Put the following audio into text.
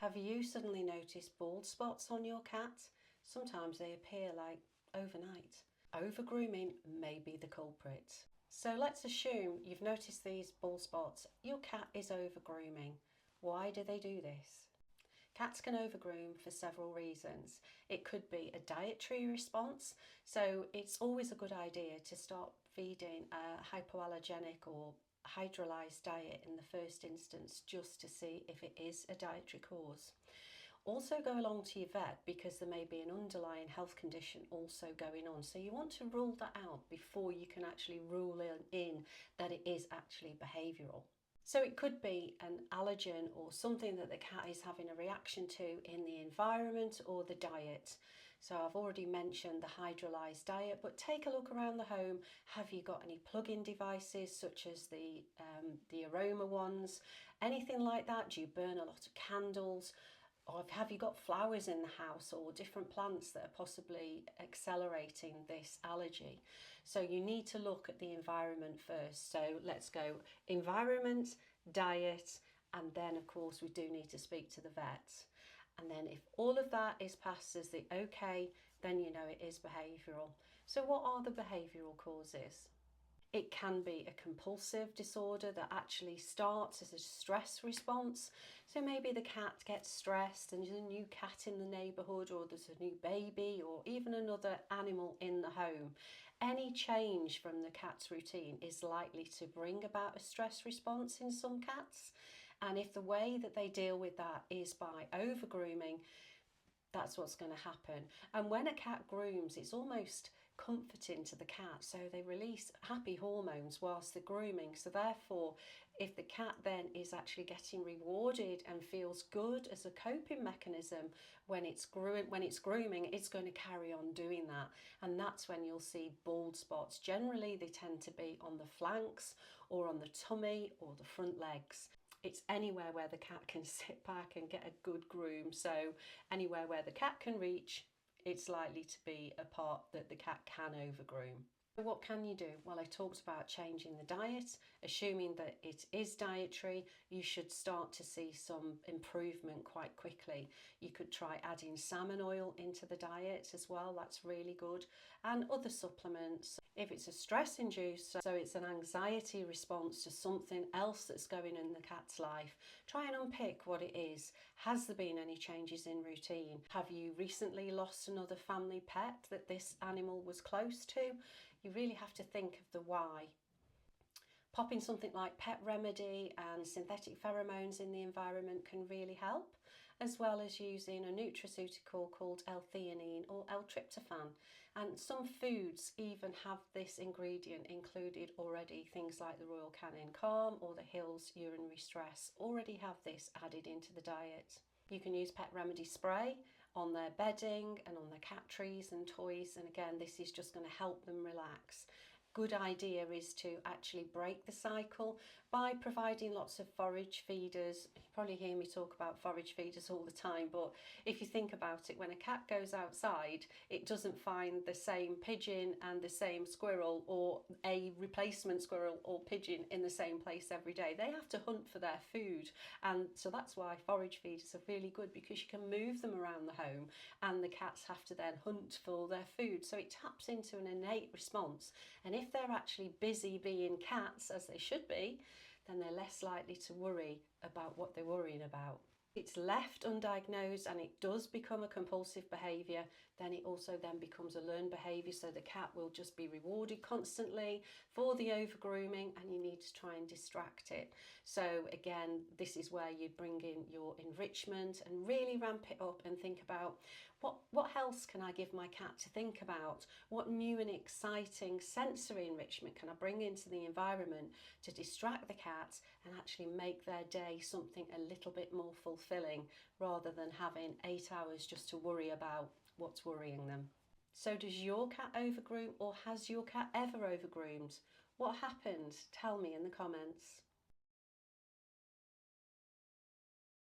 Have you suddenly noticed bald spots on your cat? Sometimes they appear like overnight. Overgrooming may be the culprit. So let's assume you've noticed these bald spots. Your cat is overgrooming. Why do they do this? Cats can overgroom for several reasons. It could be a dietary response, so it's always a good idea to start feeding a hypoallergenic or hydrolyzed diet in the first instance, just to see if it is a dietary cause. Also go along to your vet because there may be an underlying health condition also going on, so you want to rule that out before you can actually rule in that it is actually behavioural. So it could be an allergen or something that the cat is having a reaction to in the environment or the diet. So I've already mentioned the hydrolyzed diet, but take a look around the home. Have you got any plug-in devices such as the aroma ones? Anything like that? Do you burn a lot of candles? Or have you got flowers in the house or different plants that are possibly accelerating this allergy? So you need to look at the environment first. So let's go environment, diet, and then of course we do need to speak to the vet. And then if all of that is passed as the okay, then you know it is behavioural. So what are the behavioural causes? It can be a compulsive disorder that actually starts as a stress response. So maybe the cat gets stressed and there's a new cat in the neighbourhood, or there's a new baby, or even another animal in the home. Any change from the cat's routine is likely to bring about a stress response in some cats. And if the way that they deal with that is by overgrooming, that's what's going to happen. And when a cat grooms, it's almost comforting to the cat, so they release happy hormones whilst they're grooming. So therefore, if the cat then is actually getting rewarded and feels good as a coping mechanism when it's grooming, it's going to carry on doing that. And that's when you'll see bald spots. Generally they tend to be on the flanks or on the tummy or the front legs. It's anywhere where the cat can sit back and get a good groom. So anywhere where the cat can reach, it's likely to be a part that the cat can overgroom. So what can you do? Well, I talked about changing the diet. Assuming that it is dietary, you should start to see some improvement quite quickly. You could try adding salmon oil into the diet as well. That's really good. And other supplements. If it's a stress induced, so it's an anxiety response to something else that's going in the cat's life, try and unpick what it is. Has there been any changes in routine? Have you recently lost another family pet that this animal was close to? You really have to think of the why. Popping something like pet remedy and synthetic pheromones in the environment can really help, as well as using a nutraceutical called L-theanine or L-tryptophan. And some foods even have this ingredient included already. Things like the Royal Canin Calm or the Hills Urinary Stress already have this added into the diet. You can use pet remedy spray on their bedding and on their cat trees and toys, and again, this is just going to help them relax. Good idea is to actually break the cycle by providing lots of forage feeders. You probably hear me talk about forage feeders all the time, but if you think about it, when a cat goes outside, it doesn't find the same pigeon and the same squirrel or a replacement squirrel or pigeon in the same place every day. They have to hunt for their food, and so that's why forage feeders are really good, because you can move them around the home and the cats have to then hunt for their food. So it taps into an innate response, and if they're actually busy being cats, as they should be, then they're less likely to worry about what they're worrying about. It's left undiagnosed and it does become a compulsive behaviour, then it also then becomes a learned behaviour, so the cat will just be rewarded constantly for the overgrooming and you need to try and distract it. So again, this is where you bring in your enrichment and really ramp it up and think about what else can I give my cat to think about? What new and exciting sensory enrichment can I bring into the environment to distract the cat and actually make their day something a little bit more fulfilling, rather than having 8 hours just to worry about what's worrying them. So does your cat overgroom, or has your cat ever overgroomed? What happened? Tell me in the comments.